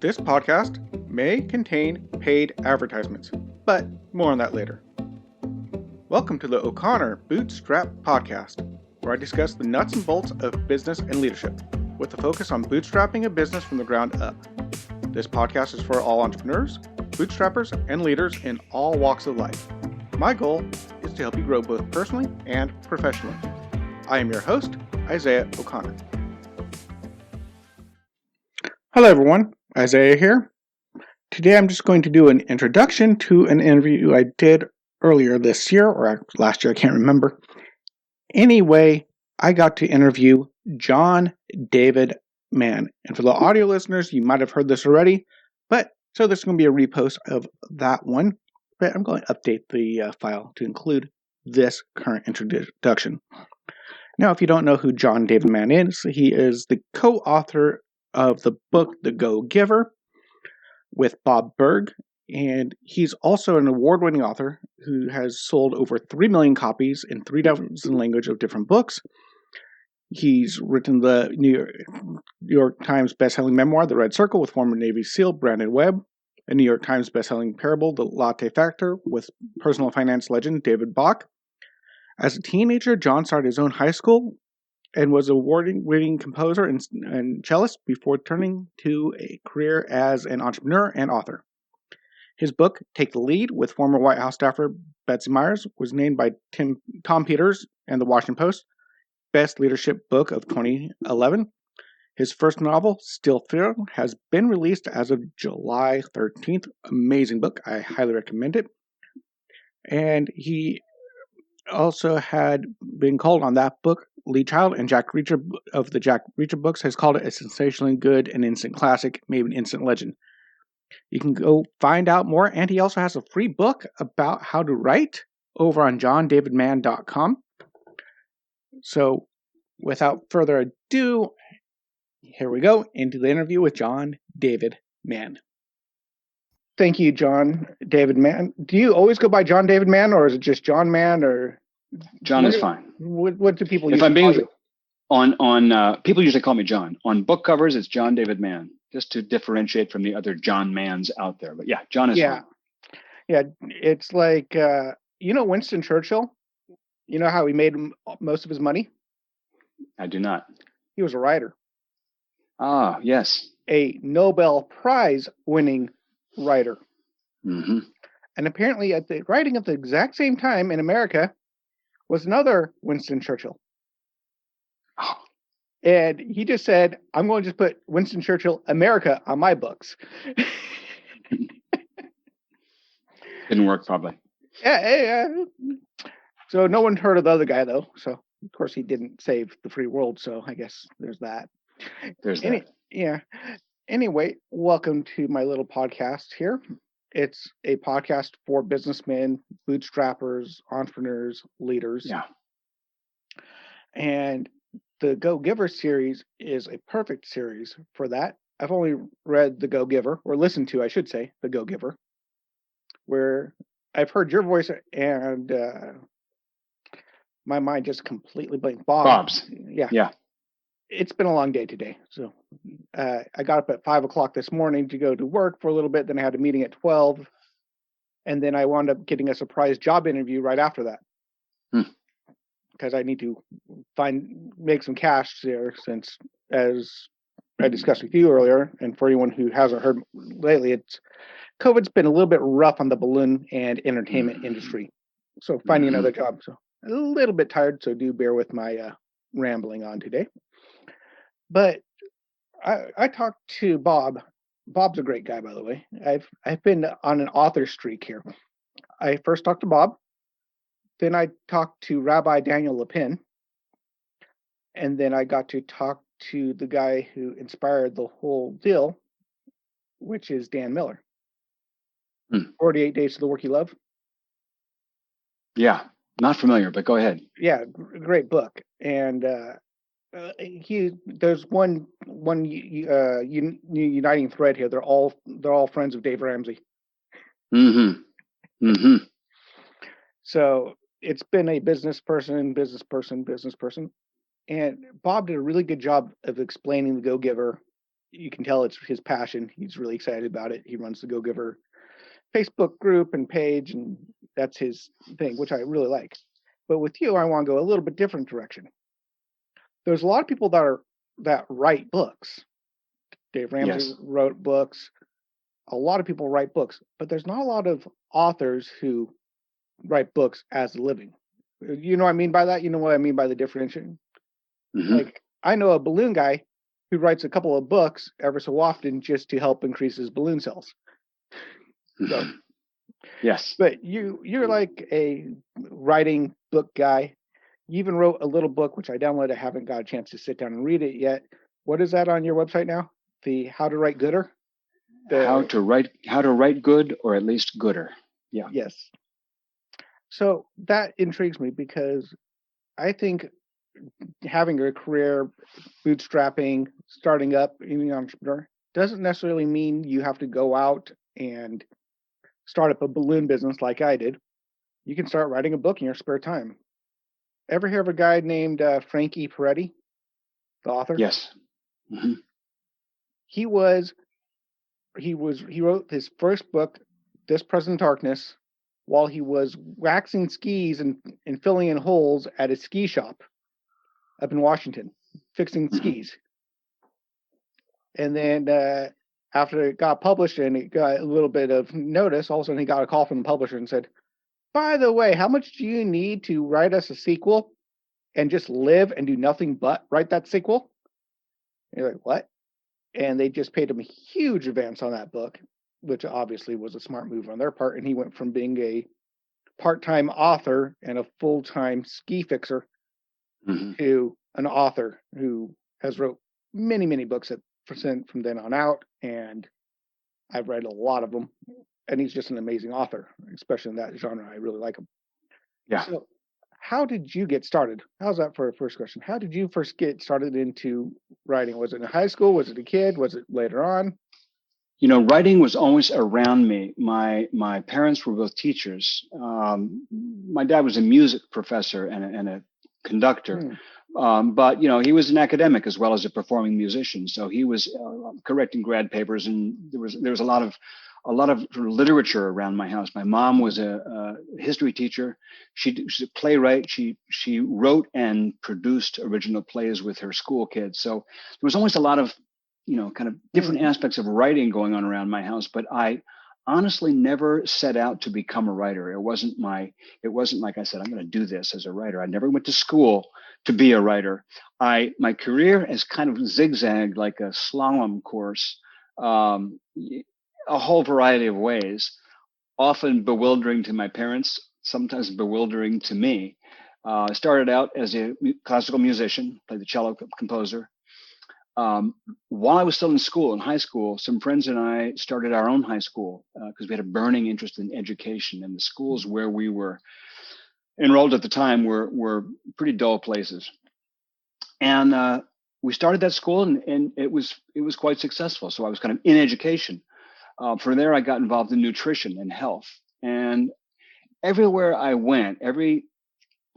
This podcast may contain paid advertisements, but more on that later. Welcome to the O'Connor Bootstrap podcast, where I discuss the nuts and bolts of business and leadership, with a focus on bootstrapping a business from the ground up. This podcast is for all entrepreneurs, bootstrappers, and leaders in all walks of life. My goal is to help you grow both personally and professionally. I am your host, Isaiah O'Connor. Hello everyone, Isaiah here. Today I'm just going to do an introduction to an interview I did earlier this year, or last year, I can't remember. Anyway, I got to interview John David Mann. And for the audio listeners, you might have heard this already, so this is going to be a repost of that one. But I'm going to update the file to include this current introduction. Now, if you don't know who John David Mann is, he is the co-author of the book The Go-Giver with Bob Burg, and he's also an award-winning author who has sold over 3 million copies in 3 dozen languages of different books. He's written the New York Times bestselling memoir, The Red Circle, with former Navy SEAL Brandon Webb, a New York Times bestselling parable, The Latte Factor, with personal finance legend David Bach. As a teenager, John started his own high school and was an award-winning composer and cellist before turning to a career as an entrepreneur and author. His book, Take the Lead, with former White House staffer Betsy Myers, was named by Tom Peters and the Washington Post Best Leadership Book of 2011. His first novel, Still Fear, has been released as of July 13th. Amazing book. I highly recommend it. And he also had been called on that book, Lee Child, and Jack Reacher of the Jack Reacher books has called it a sensationally good and instant classic, maybe an instant legend. You can go find out more, and he also has a free book about how to write over on johndavidmann.com. So, without further ado, here we go into the interview with John David Mann. Thank you, John David Mann. Do you always go by John David Mann, or is it just John Mann, or John is fine? What do people If I'm being call you? on people usually call me John. On book covers, it's John David Mann, just to differentiate from the other John Manns out there. But yeah, John is fine. Yeah, it's like Winston Churchill. You know how he made most of his money? I do not. He was a writer. Ah, yes. A Nobel Prize winning writer. Mm-hmm. And apparently at the writing at the exact same time in America was another Winston Churchill. Oh. And he just said, I'm going to just put Winston Churchill America on my books. Didn't work probably. Yeah. So no one heard of the other guy, though. So, of course, he didn't save the free world. So I guess there's that. Yeah. Anyway, welcome to my little podcast here. It's a podcast for businessmen, bootstrappers, entrepreneurs, leaders. Yeah. And the Go-Giver series is a perfect series for that. I've only read The Go-Giver, or listened to, I should say, The Go-Giver, where I've heard your voice and my mind just completely blanked. Bob's. Yeah. It's been a long day today. So I got up at 5 o'clock this morning to go to work for a little bit. Then I had a meeting at 12. And then I wound up getting a surprise job interview right after that. Because I need to make some cash there, since, as I discussed with you earlier, and for anyone who hasn't heard lately, COVID's been a little bit rough on the balloon and entertainment industry. So finding another job. So a little bit tired, so do bear with my rambling on today. But I talked to Bob. Bob's a great guy, by the way. I've been on an author streak here. I first talked to Bob. Then I talked to Rabbi Daniel Lapin. And then I got to talk to the guy who inspired the whole deal, which is Dan Miller. 48 Days to the Work You Love. Yeah, not familiar, but go ahead. Yeah, great book. And there's one uniting thread here. They're all friends of Dave Ramsey. So it's been a business person, and Bob did a really good job of explaining the Go-Giver you can tell it's his passion. He's really excited about it. He runs the Go Giver Facebook group and page, and that's his thing, which I really like. But with you, I want to go a little bit different direction. There's a lot of people that write books. Dave Ramsey wrote books. A lot of people write books, but there's not a lot of authors who write books as a living. You know what I mean by that? You know what I mean by the differentiation? Mm-hmm. Like, I know a balloon guy who writes a couple of books ever so often just to help increase his balloon sales. So, yes. But you're like a writing book guy. You even wrote a little book, which I downloaded. I haven't got a chance to sit down and read it yet. What is that on your website now? The How to Write Gooder? How to write good, or at least gooder. Yeah. Yes. So that intrigues me because I think having a career, bootstrapping, starting up, being an entrepreneur, doesn't necessarily mean you have to go out and start up a balloon business like I did. You can start writing a book in your spare time. Ever hear of a guy named Frank E. Peretti, the author? Yes. Mm-hmm. He wrote his first book, This Present Darkness, while he was waxing skis and filling in holes at a ski shop up in Washington, fixing skis. And then after it got published and it got a little bit of notice, all of a sudden he got a call from the publisher and said, by the way, how much do you need to write us a sequel and just live and do nothing but write that sequel? And you're like, what? And they just paid him a huge advance on that book, which obviously was a smart move on their part. And he went from being a part-time author and a full-time ski fixer to an author who has wrote many, many books from then on out. And I've read a lot of them. And he's just an amazing author, especially in that genre. I really like him. Yeah. So how did you get started? How's that for a first question? How did you first get started into writing? Was it in high school? Was it a kid? Was it later on? Writing was always around me. My parents were both teachers. My dad was a music professor and a conductor. But he was an academic as well as a performing musician. So he was correcting grad papers, and there was a lot of literature around my house. My mom was a history teacher. She's a playwright. She wrote and produced original plays with her school kids. So there was always a lot of kind of different aspects of writing going on around my house. But I honestly never set out to become a writer. It wasn't like I said, I'm going to do this as a writer. I never went to school to be a writer. My career has kind of zigzagged like a slalom course, a whole variety of ways, often bewildering to my parents, sometimes bewildering to me. I started out as a classical musician, played the cello, composer. While I was still in high school, some friends and I started our own high school because we had a burning interest in education, and the schools where we were enrolled at the time were pretty dull places. And we started that school, and it was quite successful. So I was kind of in education. From there, I got involved in nutrition and health, and everywhere I went, every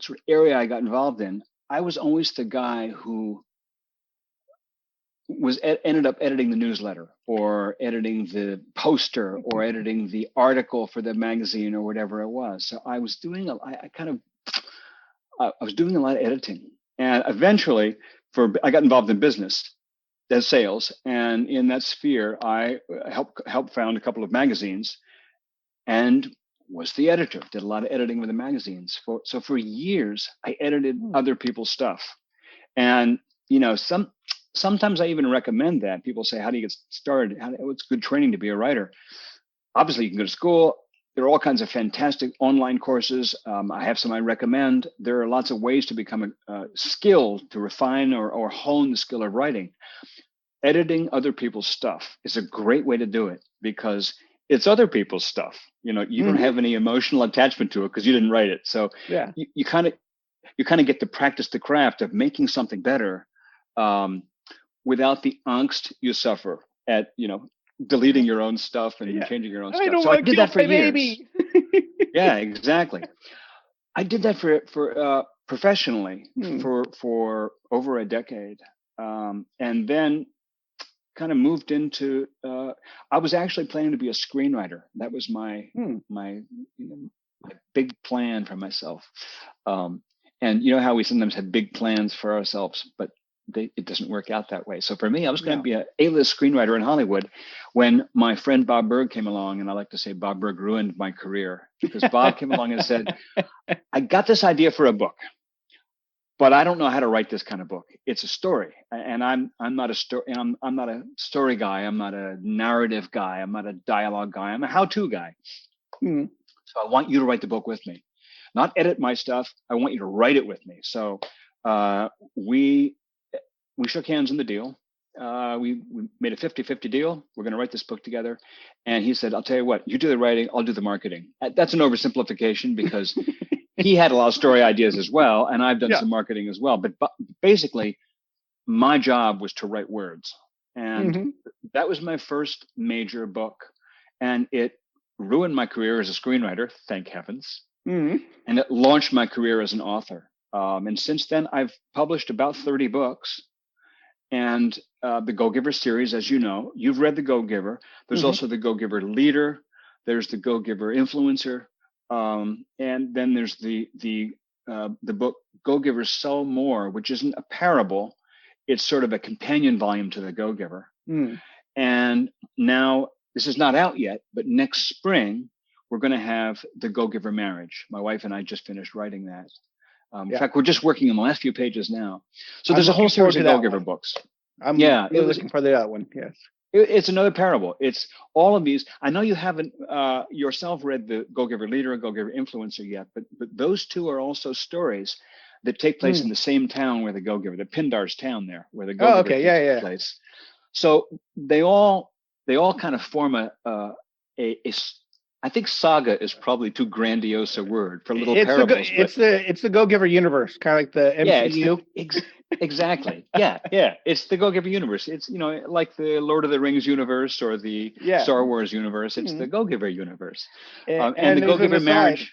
sort of area I got involved in, I was always the guy who ended up editing the newsletter, or editing the poster, or editing the article for the magazine, or whatever it was. So I was doing I was doing a lot of editing, and eventually, I got involved in business as sales, and in that sphere, I helped found a couple of magazines, and was the editor. Did a lot of editing with the magazines. So for years, I edited other people's stuff, and sometimes I even recommend that. People say, how do you get started? It's good training to be a writer. Obviously, you can go to school. There are all kinds of fantastic online courses. I have some I recommend. There are lots of ways to become skilled, to refine or hone the skill of writing. Editing other people's stuff is a great way to do it, because it's other people's stuff. You don't have any emotional attachment to it because you didn't write it. So yeah, you kind of get to practice the craft of making something better, without the angst you suffer at deleting your own stuff and changing your own stuff. So I did that for years. Yeah, exactly. I did that for professionally for over a decade, and then kind of moved into. I was actually planning to be a screenwriter. That was my my big plan for myself. And you know how we sometimes have big plans for ourselves, but it doesn't work out that way. So for me, I was going to be an A-list screenwriter in Hollywood when my friend Bob Berg came along, and I like to say Bob Berg ruined my career, because Bob came along and said, I got this idea for a book, but I don't know how to write this kind of book. It's a story, and I'm not a story. I'm not a story guy. I'm not a narrative guy. I'm not a dialogue guy. I'm a how-to guy. So I want you to write the book with me, not edit my stuff. I want you to write it with me. So we shook hands on the deal. We made a 50-50 deal. We're going to write this book together. And he said, I'll tell you what, you do the writing, I'll do the marketing. That's an oversimplification, because he had a lot of story ideas as well. And I've done some marketing as well. But basically, my job was to write words. And that was my first major book. And it ruined my career as a screenwriter, thank heavens. And it launched my career as an author. And since then, I've published about 30 books. And the Go-Giver series, as you know, you've read the Go-Giver. There's also the Go-Giver Leader. There's the Go-Giver Influencer. And then there's the book Go-Giver Sell More, which isn't a parable. It's sort of a companion volume to the Go-Giver. And now, this is not out yet, but next spring, we're going to have the Go-Giver Marriage. My wife and I just finished writing that. In fact, we're just working on the last few pages now. So there's a whole series of Go-Giver books. I'm really looking for that one. Yes. It's another parable. It's all of these. I know you haven't yourself read the Go-Giver Leader or Go-Giver Influencer yet, but those two are also stories that take place in the same town where the Go-Giver, the Pindar's town there, where the Go-Giver takes place. So they all kind of form a I think saga is probably too grandiose a word for little parables. It's the Go-Giver universe, kind of like the MCU. Exactly. Yeah. It's the Go-Giver universe. It's, like the Lord of the Rings universe or the Star Wars universe. It's the Go-Giver universe. And the Go-Giver Marriage.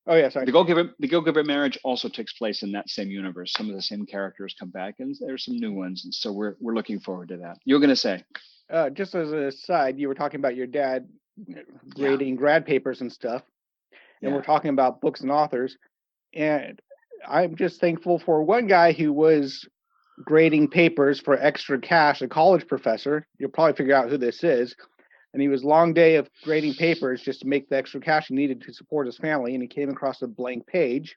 Oh yeah, sorry. The Go-Giver Marriage also takes place in that same universe. Some of the same characters come back, and there's some new ones. And so we're looking forward to that. You're going to say? Just as an aside, you were talking about your dad grading grad papers and stuff, and we're talking about books and authors, and I'm just thankful for one guy who was grading papers for extra cash, a college professor. You'll probably figure out who this is. And he was a long day of grading papers just to make the extra cash he needed to support his family, and he came across a blank page.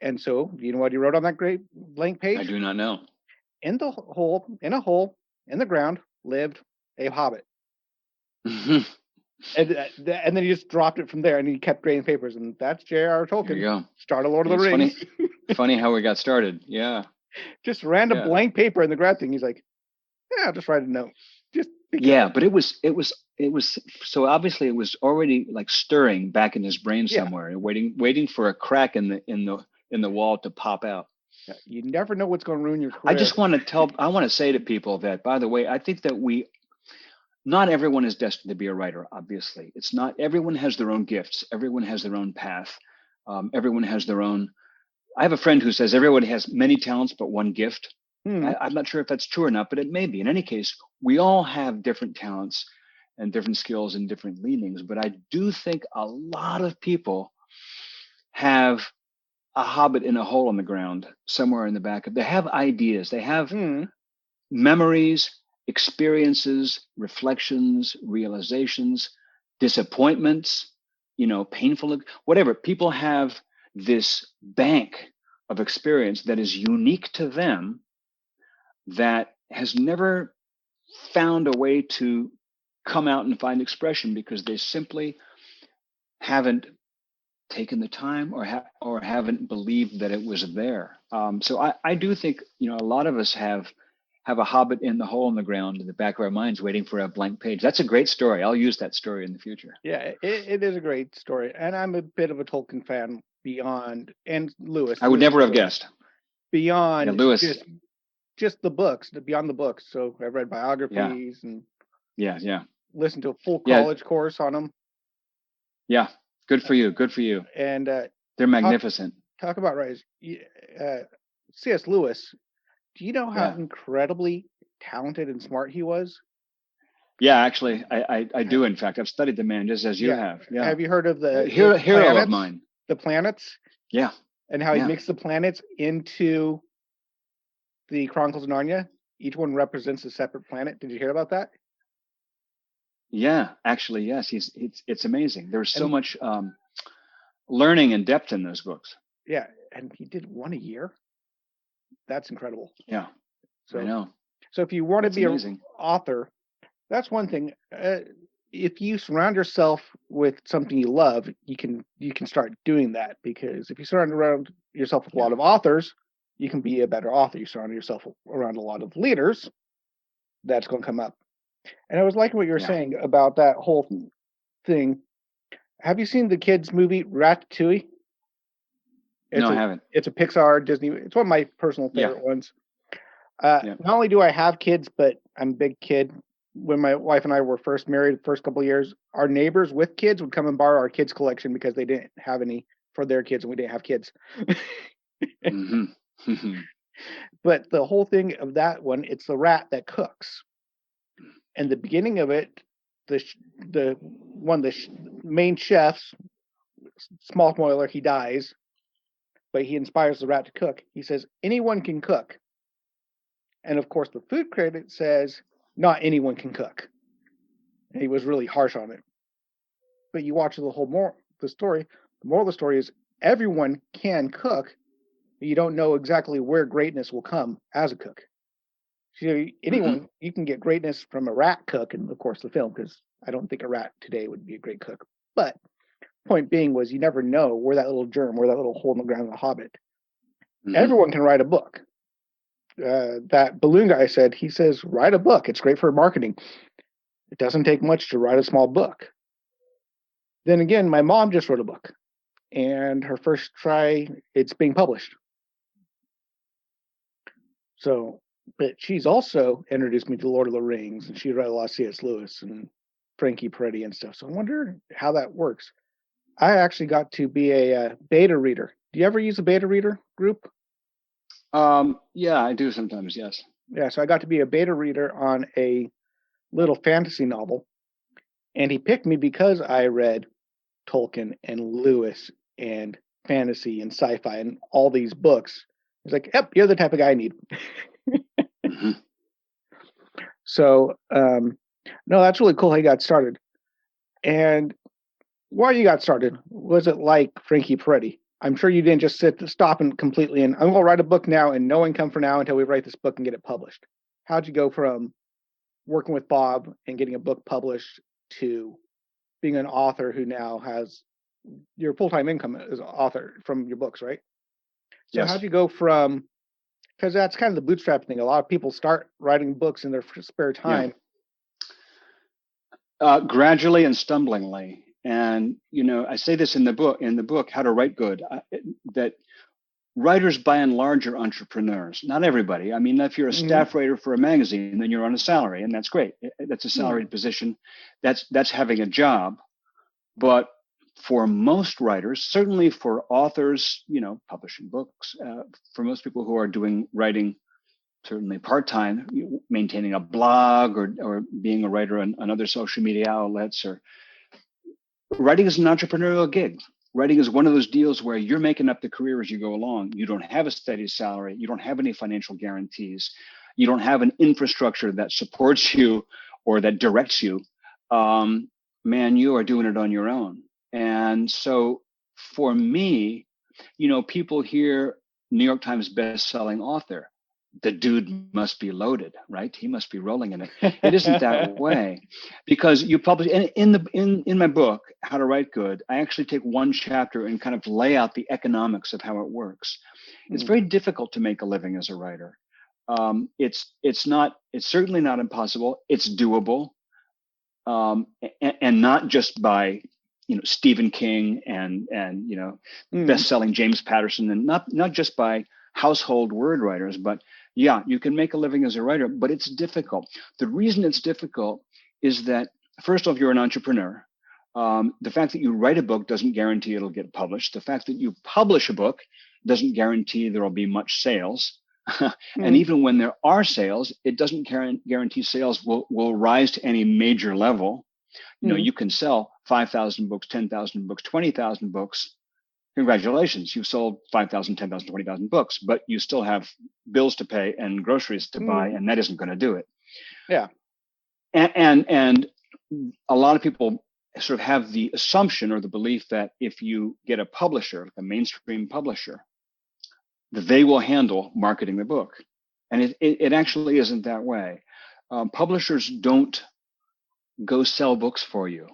And so, do you know what he wrote on that great blank page? I do not know. In a hole in the ground lived a hobbit. And then he just dropped it from there, and he kept grading papers, and that's J.R.R. Tolkien. There you go. Started Lord of the Rings. Funny how we got started. Yeah. Just random blank paper in the grad thing. He's like, I'll just write a note. But it was so obviously it was already like stirring back in his brain somewhere, waiting for a crack in the wall to pop out. You never know what's going to ruin your career. I just want to say to people that, by the way, I think that not everyone is destined to be a writer. Obviously, it's not. Everyone has their own gifts. Everyone has their own path. Everyone has their own. I have a friend who says everyone has many talents but one gift. I'm not sure if that's true or not, but it may be. In any case, we all have different talents and different skills and different leanings. But I do think a lot of people have a hobbit in a hole in the ground somewhere in the back. They have ideas. They have memories, experiences, reflections, realizations, disappointments, painful, whatever. People have this bank of experience that is unique to them, that has never found a way to come out and find expression because they simply haven't taken the time or haven't believed that it was there. So I do think, a lot of us have a hobbit in the hole in the ground in the back of our minds waiting for a blank page. That's a great story. I'll use that story in the future. Yeah, it is a great story. And I'm a bit of a Tolkien fan beyond, and Lewis. I would never have guessed. Beyond Lewis. Just the books, beyond the books. So I've read biographies and listened to a full college course on them. Yeah, good for you. And they're magnificent. Talk about writers. C.S. Lewis. Do you know how incredibly talented and smart he was? Yeah, actually, I do. In fact, I've studied the man just as you have. Yeah. Have you heard of the Hero of mine. The planets? Yeah. And how he Yeah. mixed the planets into the Chronicles of Narnia? Each one represents a separate planet. Did you hear about that? Yeah, actually, yes. It's amazing. There's so much learning and depth in those books. Yeah, and he did one a year. That's incredible. Yeah, so I know. So if you want to be an author, that's one thing. If you surround yourself with something you love, you can start doing that, because if you surround around yourself with a lot of authors, you can be a better author. You surround yourself around a lot of leaders, that's going to come up. And I was liking what you were saying about that whole thing. Have you seen the kids' movie Ratatouille? No, I haven't. It's a Pixar Disney. It's one of my personal favorite ones. Not only do I have kids, but I'm a big kid. When my wife and I were first married, the first couple of years, our neighbors with kids would come and borrow our kids' collection because they didn't have any for their kids, and we didn't have kids. But the whole thing of that one, it's the rat that cooks. And the beginning of it, the main chefs, small spoiler, he dies, but he inspires the rat to cook. He says, anyone can cook. And of course, the food critic says, not anyone can cook. And he was really harsh on it. But you watch the story, the moral of the story is everyone can cook, but you don't know exactly where greatness will come as a cook. So anyone, you can get greatness from a rat cook, and of course the film, because I don't think a rat today would be a great cook. But point being was, you never know where that little germ, where that little hole in the ground of the Hobbit. Everyone can write a book. That balloon guy said, he says, write a book. It's great for marketing. It doesn't take much to write a small book. Then again, my mom just wrote a book, and her first try, it's being published. So, but she's also introduced me to Lord of the Rings, and she read a lot of C.S. Lewis and Frankie Peretti and stuff. So I wonder how that works. I actually got to be a beta reader. Do you ever use a beta reader group? Yeah, I do sometimes, yes. Yeah, so I got to be a beta reader on a little fantasy novel, and he picked me because I read Tolkien and Lewis and fantasy and sci-fi and all these books. He's like, yep, you're the type of guy I need. So, no, that's really cool how you got started. And why you got started? Was it like Frankie Peretti? I'm sure you didn't just stop and completely, and I'm going to write a book now and no income for now until we write this book and get it published. How'd you go from working with Bob and getting a book published to being an author who now has your full-time income as an author from your books, right? So how'd you go from, because that's kind of the bootstrap thing. A lot of people start writing books in their spare time. Gradually and stumblingly. And, I say this in the book, How to Write Good, that writers by and large are entrepreneurs. Not everybody. I mean, if you're a staff writer for a magazine, then you're on a salary, and that's great. That's a salaried position. That's having a job. But for most writers, certainly for authors, publishing books, for most people who are doing writing, certainly part-time, maintaining a blog or being a writer on other social media outlets, or writing is an entrepreneurial gig. Writing is one of those deals where you're making up the career as you go along. You don't have a steady salary. You don't have any financial guarantees. You don't have an infrastructure that supports you or that directs you. Man, you are doing it on your own. And so for me, people hear New York Times best-selling author. The dude must be loaded, right? He must be rolling in it. It isn't that way, because you publish in my book, How to Write Good. I actually take one chapter and kind of lay out the economics of how it works. It's very difficult to make a living as a writer. It's certainly not impossible. It's doable, and not just by Stephen King and best-selling James Patterson, and not just by household word writers, but you can make a living as a writer, but it's difficult. The reason it's difficult is that, first off, you're an entrepreneur. The fact that you write a book doesn't guarantee it'll get published. The fact that you publish a book doesn't guarantee there will be much sales. And even when there are sales, it doesn't guarantee sales will rise to any major level. You can sell 5,000 books, 10,000 books, 20,000 books. Congratulations, you've sold 5,000, 10,000, 20,000 books, but you still have bills to pay and groceries to buy, and that isn't going to do it. Yeah. And a lot of people sort of have the assumption or the belief that if you get a publisher, like a mainstream publisher, that they will handle marketing the book. And it actually isn't that way. Publishers don't go sell books for you,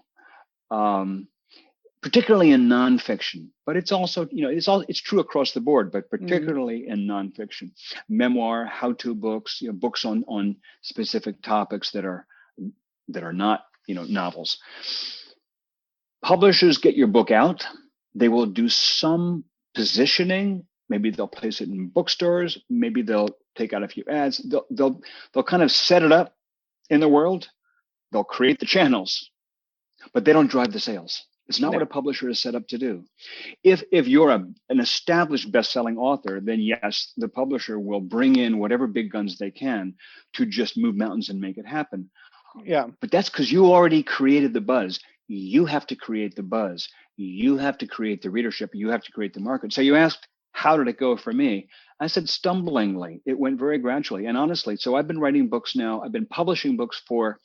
particularly in nonfiction. But it's also, it's true across the board, but particularly in nonfiction, memoir, how-to books, books on specific topics that are not, novels. Publishers get your book out. They will do some positioning. Maybe they'll place it in bookstores. Maybe they'll take out a few ads. They'll kind of set it up in the world. They'll create the channels, but they don't drive the sales. It's not what a publisher is set up to do. If you're an established best-selling author, then yes, the publisher will bring in whatever big guns they can to just move mountains and make it happen. Yeah. But that's because you already created the buzz. You have to create the buzz. You have to create the readership. You have to create the market. So you asked, how did it go for me? I said, stumblingly. It went very gradually. And honestly, so I've been writing books now. I've been publishing books for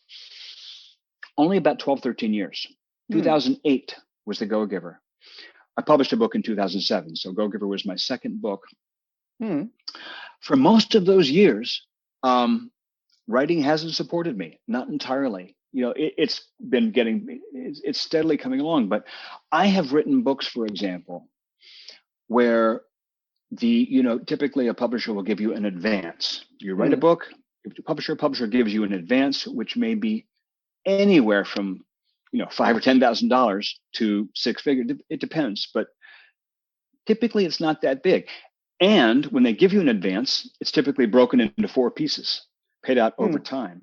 only about 12, 13 years. 2008 was The Go-Giver. I published a book in 2007. So Go-Giver was my second book. For most of those years, writing hasn't supported me, not entirely. It's steadily coming along. But I have written books, for example, where typically a publisher will give you an advance. You write a book, if the publisher gives you an advance, which may be anywhere from $5,000 or $10,000 to six figures. It depends, but typically it's not that big. And when they give you an advance, it's typically broken into 4 pieces, paid out over time.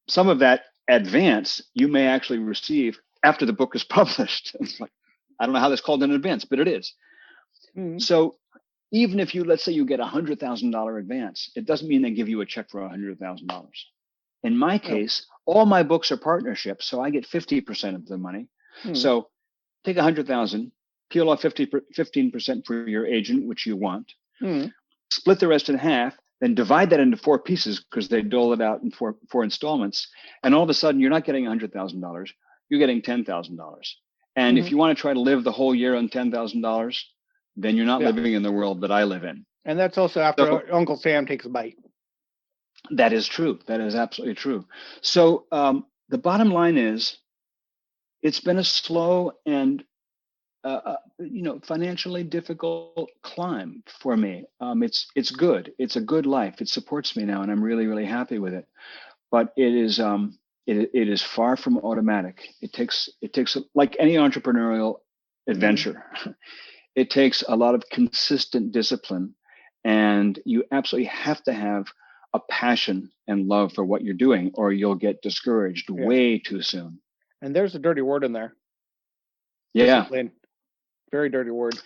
Some of that advance you may actually receive after the book is published. It's like, I don't know how that's called an advance, but it is. So even if let's say you get $100,000 advance, it doesn't mean they give you a check for $100,000. In my case, all my books are partnerships, so I get 50% of the money. So take 100,000, peel off 15% for your agent, which you want, split the rest in half, then divide that into 4 pieces because they dole it out in four installments. And all of a sudden, you're not getting $100,000, you're getting $10,000. And if you want to try to live the whole year on $10,000, then you're not living in the world that I live in. And that's also after Uncle Sam takes a bite. That is true. That is absolutely true. So the bottom line is, it's been a slow and financially difficult climb for me. It's good. It's a good life. It supports me now, and I'm really, really happy with it. But it is far from automatic. It takes like any entrepreneurial adventure. It takes a lot of consistent discipline, and you absolutely have to have a passion and love for what you're doing, or you'll get discouraged way too soon. And there's a dirty word in there. Yeah. Discipline. Very dirty word.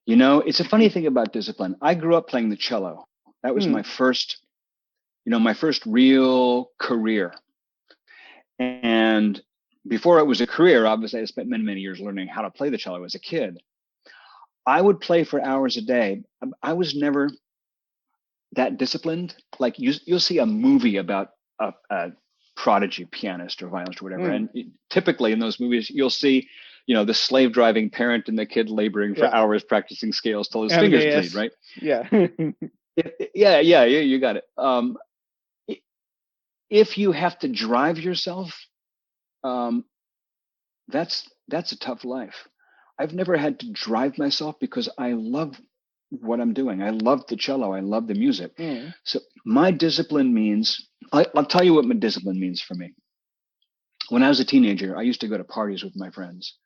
It's a funny thing about discipline. I grew up playing the cello. That was my first real career. And before it was a career, obviously I spent many, many years learning how to play the cello as a kid. I would play for hours a day. I was never that disciplined. Like you'll see a movie about a prodigy pianist or violinist or whatever, and typically in those movies you'll see the slave driving parent and the kid laboring for hours practicing scales till his fingers bleed, right? You got it. If you have to drive yourself, that's a tough life. I've never had to drive myself because I love what I'm doing. I love the cello. I love the music. So my discipline means, I'll tell you what my discipline means for me. When I was a teenager, I used to go to parties with my friends.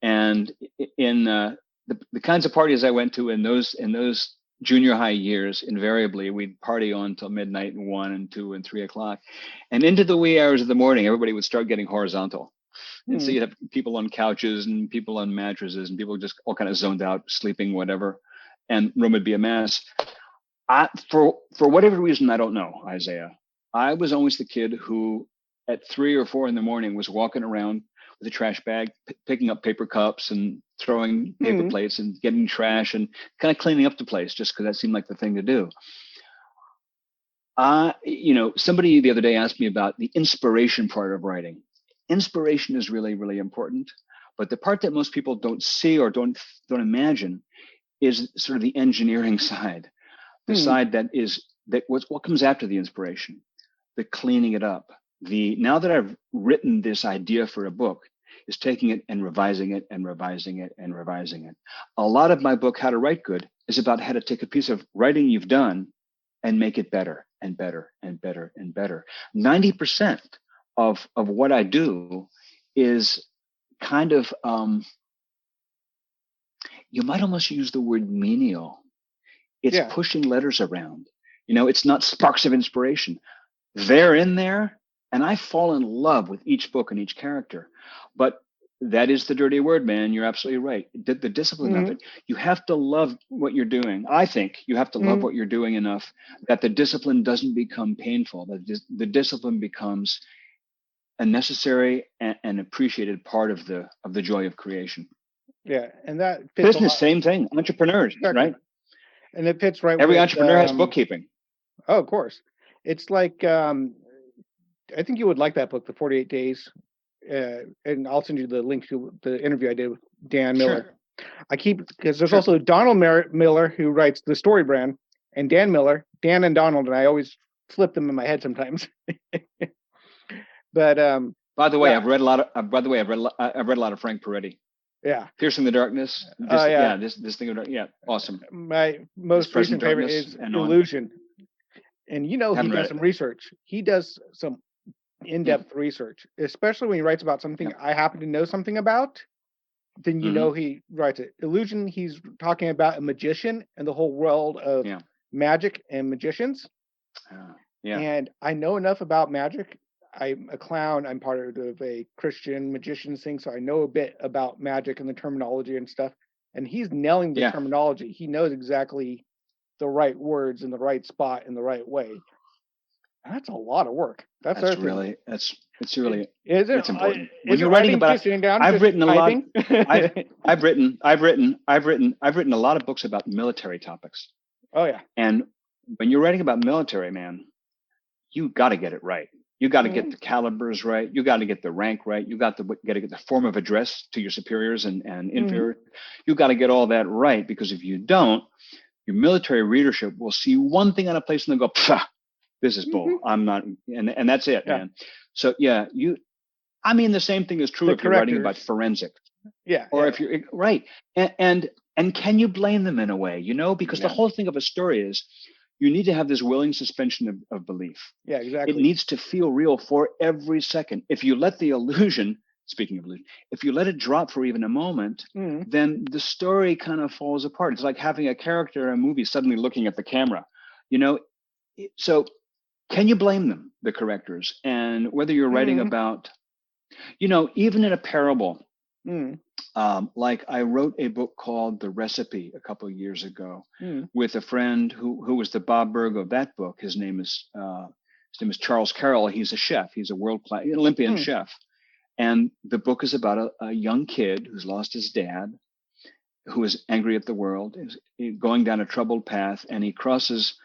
And in the kinds of parties I went to in those junior high years, invariably we'd party on till midnight and 1 and 2 and 3 o'clock. And into the wee hours of the morning, everybody would start getting horizontal. And so you'd have people on couches and people on mattresses and people just all kind of zoned out, sleeping, whatever. And room would be a mess. For whatever reason, I don't know, Isaiah. I was always the kid who, at 3 or 4 in the morning, was walking around with a trash bag, picking up paper cups and throwing paper plates and getting trash and kind of cleaning up the place, just because that seemed like the thing to do. Somebody the other day asked me about the inspiration part of writing. Inspiration is really, really important, but the part that most people don't see or don't imagine is sort of the engineering side, the side that what comes after the inspiration, the cleaning it up. Now that I've written this idea for a book, is taking it and revising it and revising it and revising it. A lot of my book, How to Write Good, is about how to take a piece of writing you've done and make it better and better and better and better. 90% of what I do is kind of, you might almost use the word menial. It's pushing letters around. It's not sparks of inspiration. They're in there, and I fall in love with each book and each character. But that is the dirty word, man. You're absolutely right. The discipline of it. You have to love what you're doing. I think you have to love what you're doing enough that the discipline doesn't become painful. That the discipline becomes a necessary and appreciated part of the joy of creation. Yeah, and that fits business, same thing. Entrepreneurs, right? And it fits right. Every entrepreneur has bookkeeping. Oh, of course. It's like I think you would like that book, The 48 Days, and I'll send you the link to the interview I did with Dan Miller. Sure. Because there's also Donald Miller who writes The Story Brand, and Dan Miller, Dan and Donald, and I always flip them in my head sometimes. But by the way, I've read a lot of Frank Peretti. Yeah. Piercing the Darkness. This thing of awesome. My most recent favorite is Illusion. And he does some research. He does some in-depth research, especially when he writes about something I happen to know something about. Then he writes it. Illusion, he's talking about a magician and the whole world of magic and magicians. And I know enough about magic. I'm a clown. I'm part of a Christian magicians thing, so I know a bit about magic and the terminology and stuff. And he's nailing the terminology. He knows exactly the right words in the right spot in the right way. And that's a lot of work. That's important. When you're writing about, I've written a lot. I've written a lot of books about military topics. Oh yeah. And when you're writing about military, man, you got to get it right. You got to get the calibers right. You got to get the rank right. You got to get the form of address to your superiors and inferior. You got to get all that right, because if you don't, your military readership will see one thing on a place and they'll go, this is bull. I'm not, and that's it, man. So the same thing is true if you're writing about forensics. If you're right. And can you blame them in a way, because the whole thing of a story is, you need to have this willing suspension of belief. Yeah, exactly. It needs to feel real for every second. If you let the illusion, speaking of illusion, if you let it drop for even a moment, then the story kind of falls apart. It's like having a character in a movie suddenly looking at the camera, So can you blame them, the correctors? And whether you're writing about, even in a parable, like I wrote a book called The Recipe a couple of years ago with a friend who was the Bob Berg of that book. His name is Charles Carroll. He's a chef. He's a world-class Olympian chef. And the book is about a young kid who's lost his dad, who is angry at the world, is going down a troubled path, and he crosses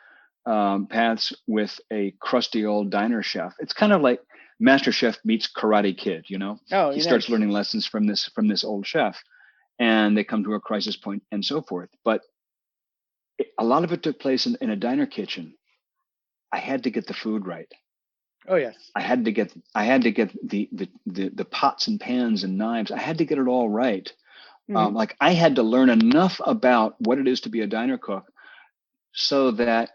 paths with a crusty old diner chef. It's kind of like Master Chef meets Karate Kid, he starts learning lessons from this old chef, and they come to a crisis point and so forth. But a lot of it took place in a diner kitchen. I had to get the food right. Oh yes. I had to get the pots and pans and knives. I had to get it all right. Like I had to learn enough about what it is to be a diner cook so that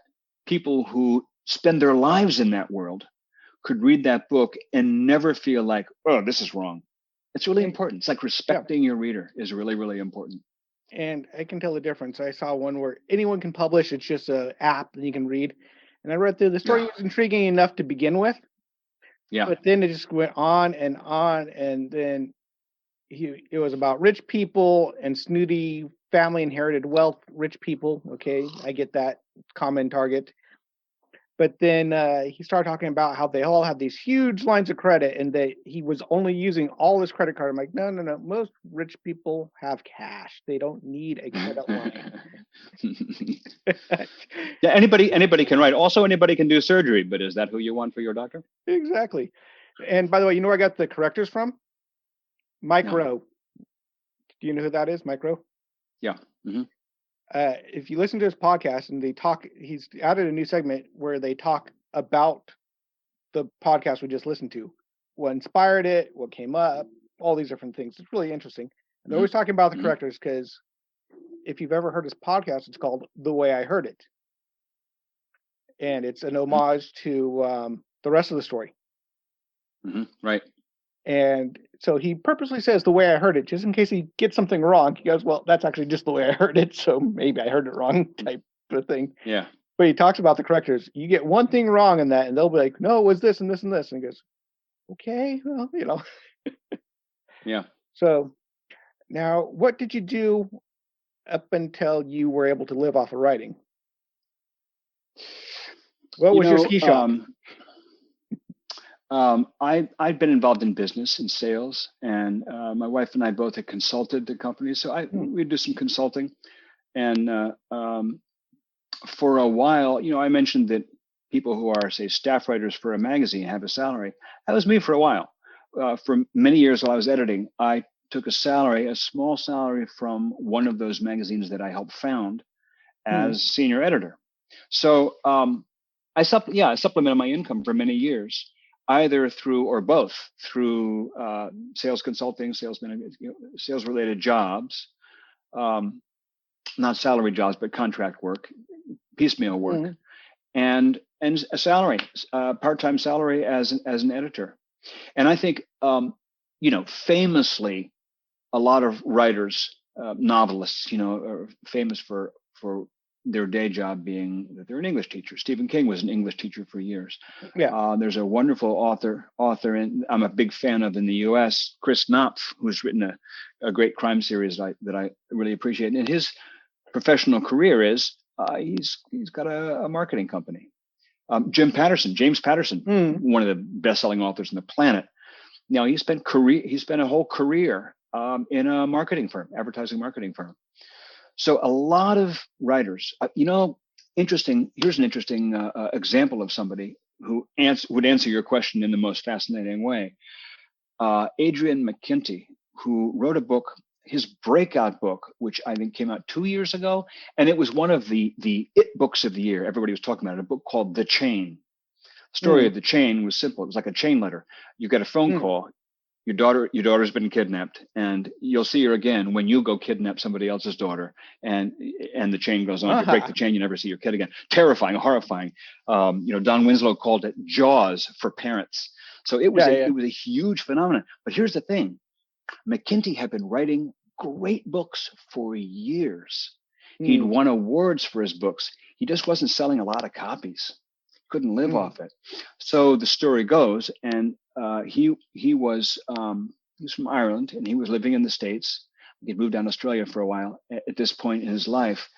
people who spend their lives in that world could read that book and never feel like, oh, this is wrong. It's really important. It's like respecting your reader is really, really important. And I can tell the difference. I saw one where anyone can publish. It's just an app that you can read. And I read through. The story was intriguing enough to begin with. Yeah. But then it just went on. And then it was about rich people and snooty family inherited wealth, rich people. Okay, I get that. common target. But then he started talking about how they all have these huge lines of credit and that he was only using all his credit card. I'm like, no. Most rich people have cash. They don't need a credit line. Yeah, anybody can write. Also, anybody can do surgery, but is that who you want for your doctor? Exactly. And by the way, you know where I got the correctors from? Mike No. Rowe. Do you know who that is, Mike Rowe? Yeah. Mm-hmm. If you listen to his podcast and they talk, he's added a new segment where they talk about the podcast we just listened to, what inspired it, what came up, all these different things. It's really interesting. And they're always talking about the correctors because if you've ever heard his podcast, it's called The Way I Heard It. And it's an homage to the rest of the story. Right. And so he purposely says the way I heard it, just in case he gets something wrong. He goes, well, that's actually just the way I heard it. So maybe I heard it wrong type of thing. Yeah. But he talks about the correctors. You get one thing wrong in that, and they'll be like, no, it was this and this and this. And he goes, okay, well, Yeah. So now what did you do up until you were able to live off of writing? What was your ski shop? I'd been involved in business and sales, and my wife and I both had consulted the company. So we'd do some consulting. And for a while, I mentioned that people who are, say, staff writers for a magazine have a salary. That was me for a while. For many years while I was editing, I took a small salary from one of those magazines that I helped found as senior editor. So I supplemented my income for many years, either through or both through sales consulting, sales related jobs, not salary jobs, but contract work, piecemeal work, and a salary, part-time salary as an editor. And I think, famously, a lot of writers, novelists, are famous for their day job being that they're an English teacher. Stephen King was an English teacher for years. Yeah. There's a wonderful author, and I'm a big fan of in the U.S., Chris Knopf, who's written a great crime series that I really appreciate. And his professional career is he's got a marketing company. James Patterson, one of the best-selling authors on the planet. Now he spent a whole career in a advertising marketing firm. So a lot of writers, interesting. Here's an interesting example of somebody who would answer your question in the most fascinating way. Adrian McKinty, who wrote a book, his breakout book, which I think came out 2 years ago, and it was one of the it books of the year. Everybody was talking about it. A book called The Chain. The story of The Chain was simple. It was like a chain letter. You get a phone call. Your daughter's been kidnapped, and you'll see her again when you go kidnap somebody else's daughter. And the chain goes on. If you break the chain, you never see your kid again. Terrifying, horrifying. Don Winslow called it Jaws for parents. So it was it was a huge phenomenon. But here's the thing: McKinty had been writing great books for years. He'd won awards for his books. He just wasn't selling a lot of copies. Couldn't live off it. So the story goes, and he was from Ireland, and he was living in the States. He'd moved down to Australia for a while. At this point in his life,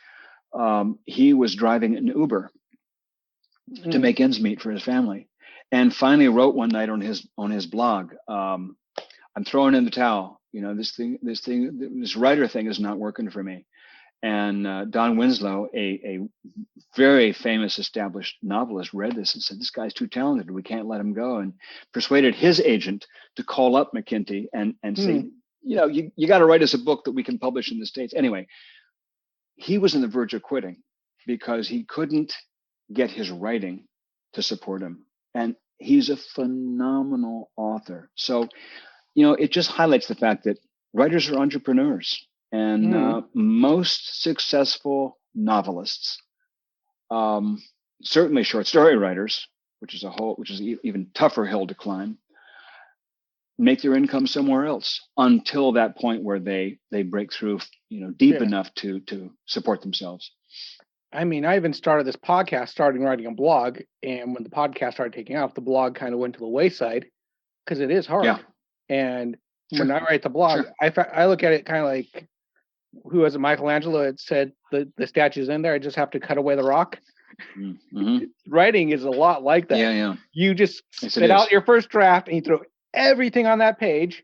he was driving an Uber to make ends meet for his family, and finally wrote one night on his blog, "I'm throwing in the towel. This writer thing is not working for me." And Don Winslow, a very famous established novelist, read this and said, "This guy's too talented. We can't let him go," and persuaded his agent to call up McKinty and say, you got to write us a book that we can publish in the States. Anyway, he was on the verge of quitting because he couldn't get his writing to support him. And he's a phenomenal author. So, it just highlights the fact that writers are entrepreneurs. And most successful novelists, certainly short story writers, which is even tougher hill to climb, make their income somewhere else until that point where they break through, deep enough to support themselves. I mean, I even started this podcast, starting writing a blog, and when the podcast started taking off, the blog kind of went to the wayside because it is hard. Yeah. And when I write the blog, I look at it kind of like who was it, Michelangelo had said the statue's in there, I just have to cut away the rock. Mm-hmm. Writing is a lot like that. Yeah. You just Yes, spit out your first draft and you throw everything on that page,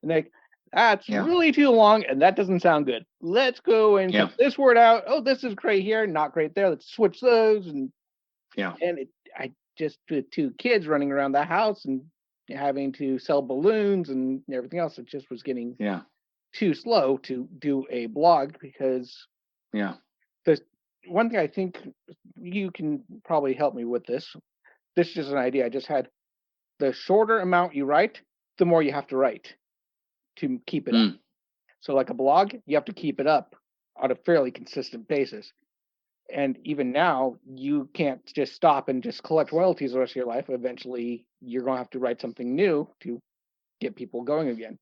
and like, that's really too long and that doesn't sound good. Let's go and cut this word out. Oh, this is great here, not great there. Let's switch those. And I just, with two kids running around the house and having to sell balloons and everything else, it just was getting too slow to do a blog, because the one thing I think you can probably help me with this. This is just an idea I just had. The shorter amount you write, the more you have to write to keep it up. So like a blog, you have to keep it up on a fairly consistent basis. And even now, you can't just stop and just collect royalties the rest of your life. Eventually, you're going to have to write something new to get people going again.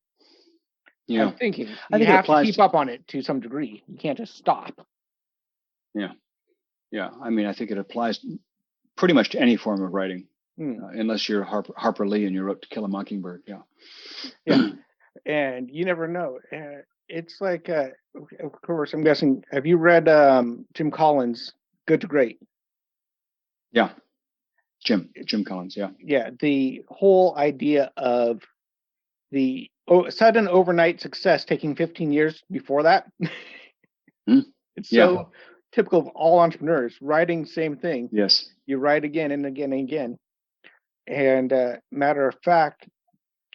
Yeah. I'm thinking you have to keep up on it to some degree. You can't just stop. Yeah. I mean, I think it applies pretty much to any form of writing, unless you're Harper Lee and you wrote To Kill a Mockingbird. Yeah. And you never know. It's like, of course, I'm guessing, have you read Jim Collins' Good to Great? Yeah. Jim Collins, yeah. Yeah, the whole idea of the sudden overnight success taking 15 years before that. It's so typical of all entrepreneurs. Writing, same thing. Yes. You write again and again and again. And matter of fact,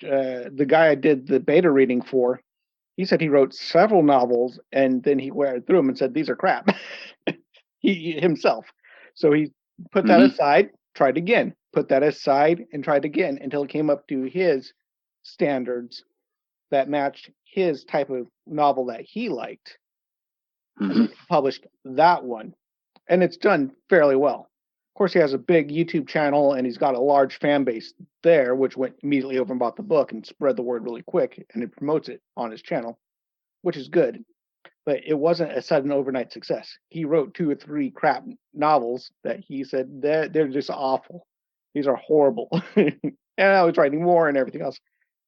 the guy I did the beta reading for, he said he wrote several novels and then he went through them and said, these are crap. he himself. So he put that aside, tried again, put that aside and tried again until it came up to his standards that matched his type of novel that he liked. And then he published that one. And it's done fairly well. Of course, he has a big YouTube channel and he's got a large fan base there, which went immediately over and bought the book and spread the word really quick. And it promotes it on his channel, which is good. But it wasn't a sudden overnight success. He wrote 2 or 3 crap novels that he said they're just awful. These are horrible. And I was writing more and everything else.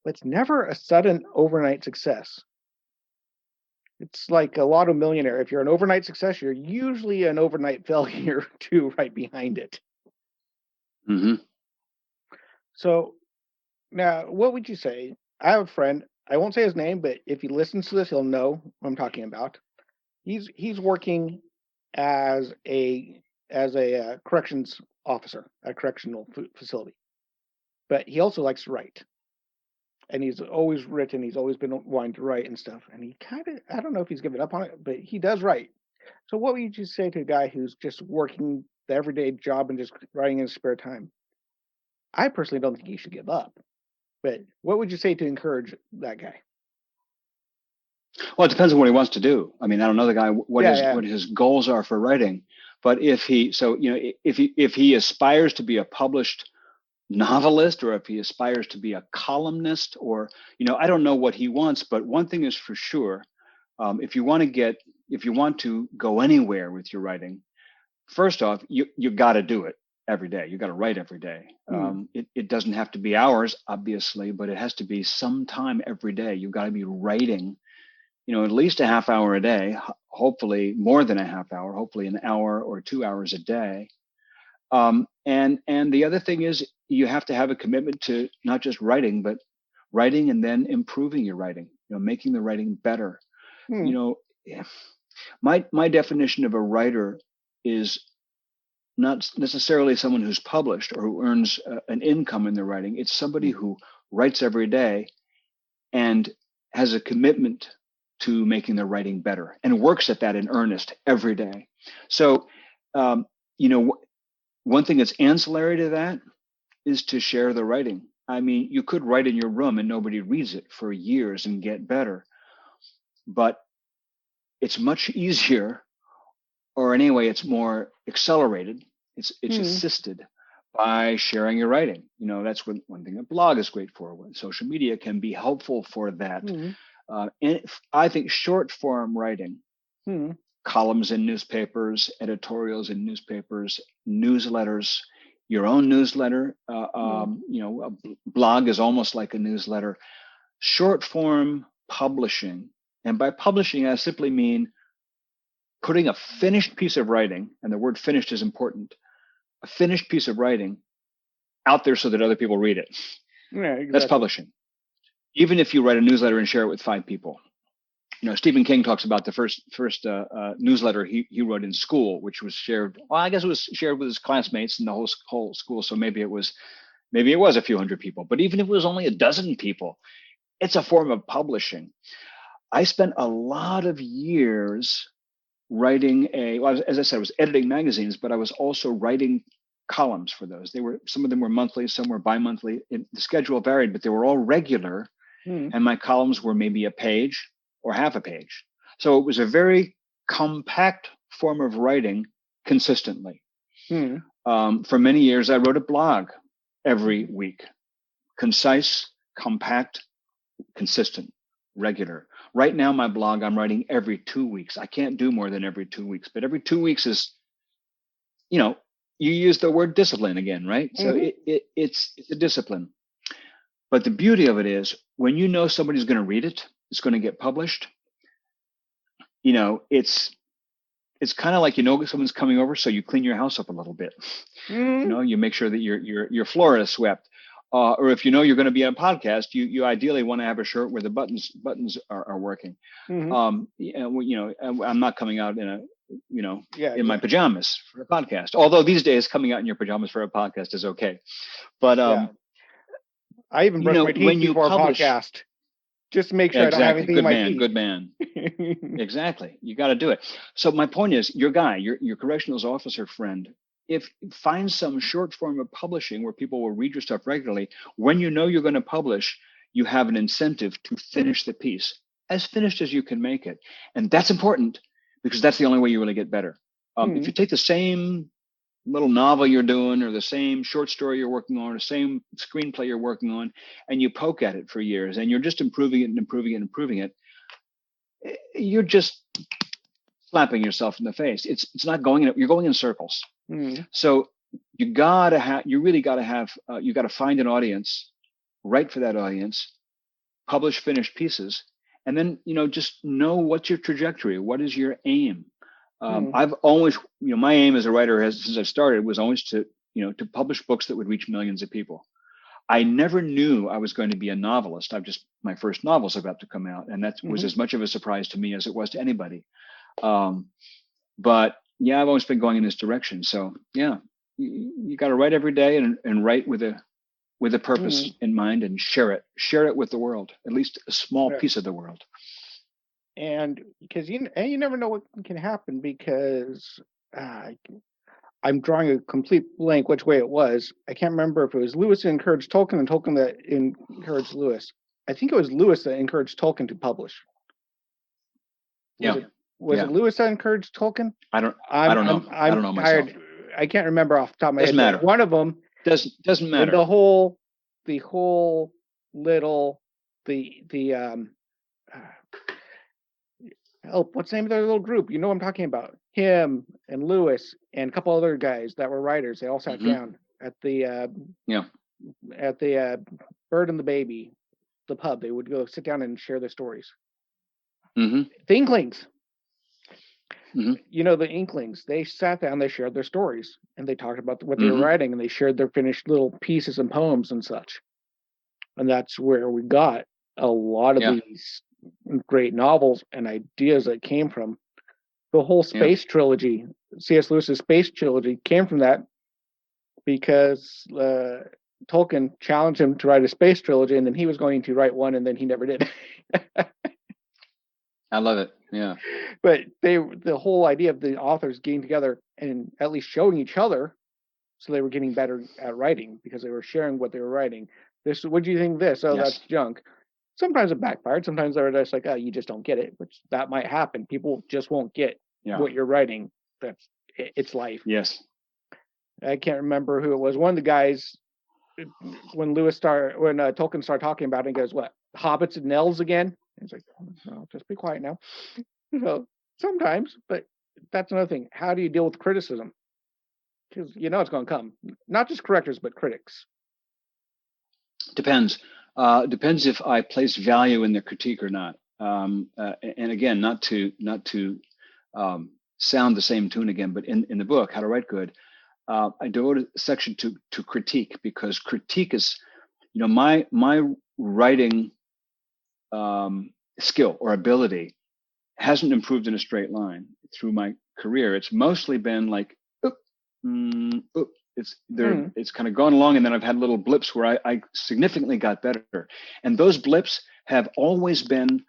But it's never a sudden overnight success. It's like a lotto millionaire. If you're an overnight success, you're usually an overnight failure too, right behind it. So now, what would you say? I have a friend. I won't say his name, but if he listens to this, he'll know what I'm talking about. He's working as a corrections officer at a correctional facility, but he also likes to write. And he's always written. He's always been wanting to write and stuff. And he kind of, I don't know if he's given up on it, but he does write. So what would you say to a guy who's just working the everyday job and just writing in his spare time? I personally don't think he should give up. But what would you say to encourage that guy? Well, it depends on what he wants to do. I mean, I don't know the guy, what his goals are for writing. But if he aspires to be a published novelist, or if he aspires to be a columnist, or I don't know what he wants, but one thing is for sure, if you want to go anywhere with your writing, first off, you got to do it every day. You got to write every day. It doesn't have to be hours, obviously, but it has to be some time every day. You've got to be writing at least a half hour a day, hopefully more than a half hour, hopefully an hour or 2 hours a day. And the other thing is, you have to have a commitment to not just writing, but writing and then improving your writing, making the writing better. My definition of a writer is not necessarily someone who's published or who earns an income in their writing. It's somebody who writes every day and has a commitment to making their writing better and works at that in earnest every day. So, one thing that's ancillary to that is to share the writing. I mean, you could write in your room and nobody reads it for years and get better, but it's much easier, or anyway, it's more accelerated. It's assisted by sharing your writing. That's one thing a blog is great for. When social media can be helpful for that. And I think short form writing, columns in newspapers, editorials in newspapers, newsletters, your own newsletter, a blog is almost like a newsletter. Short form publishing And by publishing, I simply mean putting a finished piece of writing, and the word finished is important, a finished piece of writing out there so that other people read it. Yeah, exactly. That's publishing. Even if you write a newsletter and share it with 5 people. Stephen King talks about the first newsletter he wrote in school, which was shared. Well, I guess it was shared with his classmates and the whole school. So maybe it was a few hundred people. But even if it was only a dozen people, it's a form of publishing. I spent a lot of years writing as I said, I was editing magazines, but I was also writing columns for those. Some of them were monthly, some were bi-monthly. The schedule varied, but they were all regular. And my columns were maybe a page or half a page. So it was a very compact form of writing consistently. For many years, I wrote a blog every week. Concise, compact, consistent, regular. Right now, my blog, I'm writing every 2 weeks. I can't do more than every 2 weeks, but every 2 weeks is, you use the word discipline again, right? So it's a discipline. But the beauty of it is when you know somebody's going to read it, it's going to get published. It's kind of like someone's coming over, so you clean your house up a little bit. You make sure that your floor is swept. Or if you're going to be on a podcast, you ideally want to have a shirt where the buttons are working. I'm not coming out in my pajamas for a podcast. Although these days coming out in your pajamas for a podcast is okay. But I even brush my teeth before a podcast, just to make sure I don't have anything in my teeth. Good man. Exactly. You got to do it. So my point is, your corrections officer friend, find some short form of publishing where people will read your stuff regularly. When you're going to publish, you have an incentive to finish the piece as finished as you can make it. And that's important because that's the only way you really get better. If you take the same little novel you're doing or the same short story you're working on or the same screenplay you're working on and you poke at it for years and you're just improving it, you're just slapping yourself in the face. It's not going you're going in circles. So you really gotta find an audience, write for that audience, publish finished pieces, and then just know what's your trajectory, what is your aim. I've always, my aim as a writer since I started was always to publish books that would reach millions of people. I never knew I was going to be a novelist. My first novel's about to come out, and that was as much of a surprise to me as it was to anybody. But yeah, I've always been going in this direction. So yeah, you got to write every day and write with a purpose in mind and share it with the world, at least a small piece of the world. And because you never know what can happen, because I'm drawing a complete blank which way it was. I can't remember if it was Lewis that encouraged Tolkien and Tolkien that encouraged Lewis. I think it was Lewis that encouraged Tolkien to publish. Was it Lewis that encouraged Tolkien? I don't know. I don't know myself. Tired. I can't remember off the top of my head. Doesn't matter. One of them doesn't matter. The whole little help. What's the name of their little group? You know what I'm talking about. Him and Lewis and a couple other guys that were writers. They all sat down at the Bird and the Baby, the pub. They would go sit down and share their stories. The Inklings. The Inklings. They sat down. They shared their stories and they talked about what they were writing, and they shared their finished little pieces and poems and such. And that's where we got a lot of these great novels and ideas that came from. The whole space trilogy, C.S. Lewis's space trilogy, came from that because Tolkien challenged him to write a space trilogy, and then he was going to write one, and then he never did. I love it. Yeah. But the whole idea of the authors getting together and at least showing each other, so they were getting better at writing because they were sharing what they were writing. What do you think of this? Oh, that's junk. Sometimes it backfired. Sometimes they're just like, oh, you just don't get it, which that might happen. People just won't get what you're writing. It's life. Yes. I can't remember who it was. One of the guys, when Tolkien started talking about it, he goes, what, hobbits and elves again? He's like, oh, just be quiet now. So sometimes, but that's another thing. How do you deal with criticism? Because it's going to come. Not just correctors, but critics. Depends. Depends if I place value in the critique or not. And again, not to sound the same tune again, but in the book, How to Write Good, I devoted a section to critique, because critique is, my writing skill or ability hasn't improved in a straight line through my career. It's mostly been like, oop, oop. It's kind of gone along, and then I've had little blips where I significantly got better. And those blips have always been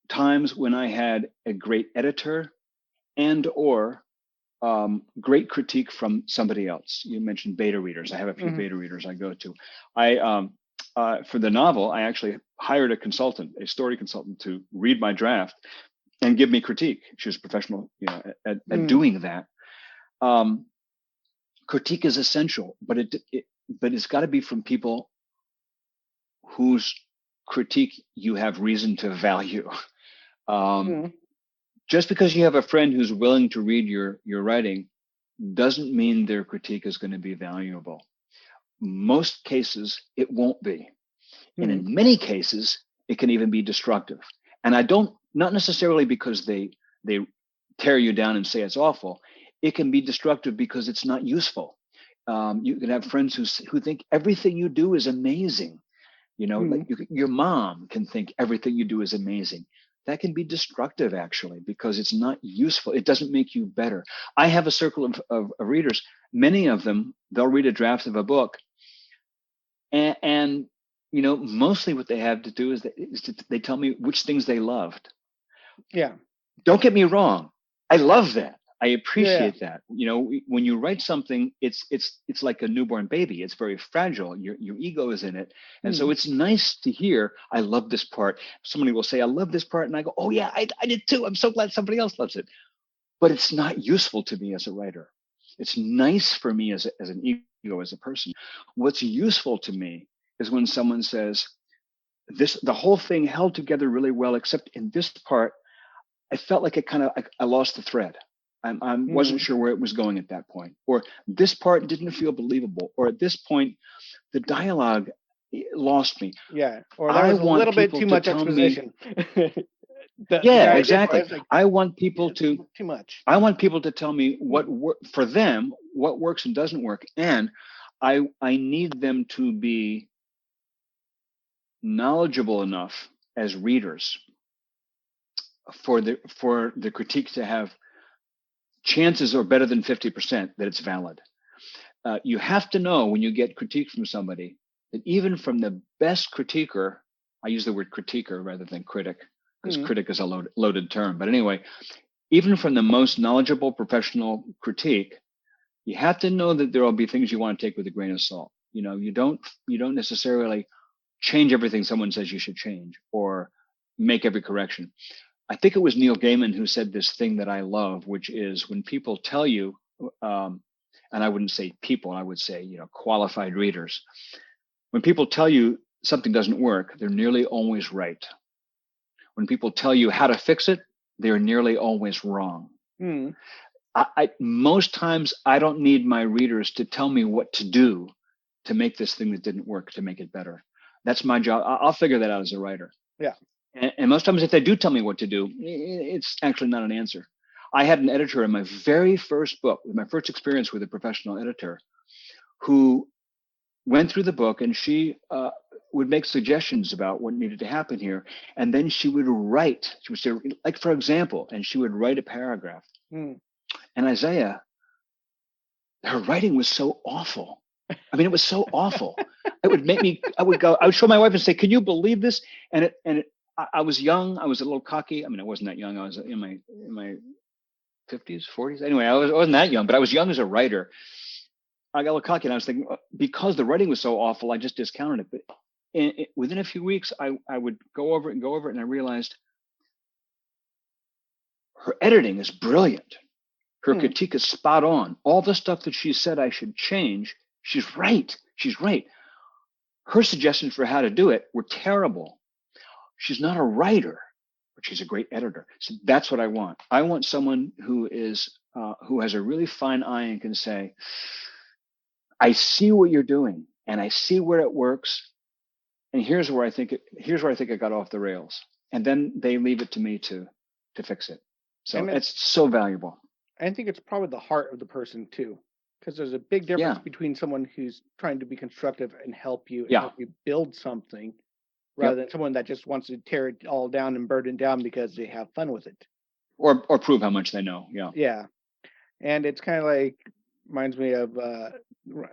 times when I had a great editor and or great critique from somebody else. You mentioned beta readers. I have a few beta readers I go to. For the novel, I actually hired a consultant, a story consultant, to read my draft and give me critique. She was professional, at doing that. Critique is essential, but it's got to be from people whose critique you have reason to value. Just because you have a friend who's willing to read your writing doesn't mean their critique is going to be valuable. Most cases, it won't be. And in many cases, it can even be destructive. And not necessarily because they tear you down and say it's awful. It can be destructive because it's not useful. You can have friends who think everything you do is amazing. Like your mom can think everything you do is amazing. That can be destructive, actually, because it's not useful. It doesn't make you better. I have a circle of readers. Many of them, they'll read a draft of a book, and mostly what they have to do is they tell me which things they loved. Yeah. Don't get me wrong. I love that. I appreciate that. When you write something, it's like a newborn baby. It's very fragile. Your ego is in it. And so it's nice to hear, I love this part. Somebody will say, I love this part. And I go, oh yeah, I did too. I'm so glad somebody else loves it. But it's not useful to me as a writer. It's nice for me as an ego, as a person. What's useful to me is when someone says, the whole thing held together really well, except in this part, I felt like I lost the thread. I wasn't sure where it was going at that point, or this part didn't feel believable, or at this point, the dialogue lost me. Yeah, or there was a little bit too much exposition. Exactly. Like, I want people to too much. I want people to tell me what for them, what works and doesn't work, and I need them to be knowledgeable enough as readers for the critique to have chances are better than 50% that it's valid. You have to know when you get critique from somebody that even from the best critiquer, I use the word critiquer rather than critic, because critic is a loaded term. But anyway, even from the most knowledgeable professional critique, you have to know that there will be things you want to take with a grain of salt. You don't necessarily change everything someone says you should change or make every correction. I think it was Neil Gaiman who said this thing that I love, which is when people tell you, and I wouldn't say people, I would say, qualified readers. When people tell you something doesn't work, they're nearly always right. When people tell you how to fix it, they're nearly always wrong. Most times I don't need my readers to tell me what to do to make this thing that didn't work, to make it better. That's my job. I'll figure that out as a writer. Yeah. And most times if they do tell me what to do, it's actually not an answer. I had an editor in my very first book, my first experience with a professional editor, who went through the book, and she would make suggestions about what needed to happen here. And then she would write, she would say, like, for example, and she would write a paragraph. And Isaiah, her writing was so awful. I mean, it was so awful. It would make me, I would show my wife and say, can you believe this? I was young. I was a little cocky. I mean, I wasn't that young. I was in my 50s, 40s. Anyway, I wasn't that young, but I was young as a writer. I got a little cocky, and I was thinking, because the writing was so awful, I just discounted it. But within a few weeks, I would go over it, and I realized her editing is brilliant. Her critique is spot on. All the stuff that she said I should change, she's right. She's right. Her suggestions for how to do it were terrible. She's not a writer, but she's a great editor. So that's what I want. I want someone who has a really fine eye and can say, I see what you're doing, and I see where it works, and here's where I think it got off the rails. and then they leave it to me to fix it. So And it's so valuable. I think it's probably the heart of the person too, because there's a big difference between someone who's trying to be constructive and help you build something, rather than someone that just wants to tear it all down and burn it down because they have fun with it, or prove how much they know. Yeah, and it's kind of like reminds me of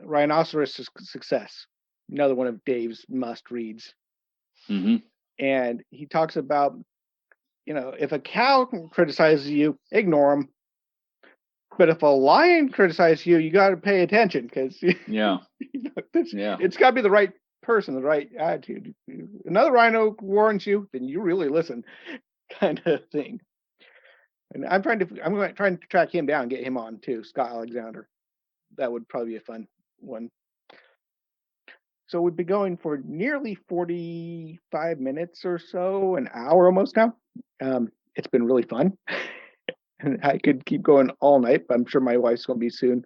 Rhinoceros Success, another one of Dave's must reads. Mm-hmm. And he talks about, if a cow criticizes you, ignore him. But if a lion criticizes you, you got to pay attention, because it's got to be the right person, the right attitude. Another rhino warns you, then you really listen, kind of thing. And I'm trying to track him down, and get him on too, Scott Alexander. That would probably be a fun one. So we've been going for nearly 45 minutes or so, an hour almost now. It's been really fun. And I could keep going all night, but I'm sure my wife's going to be soon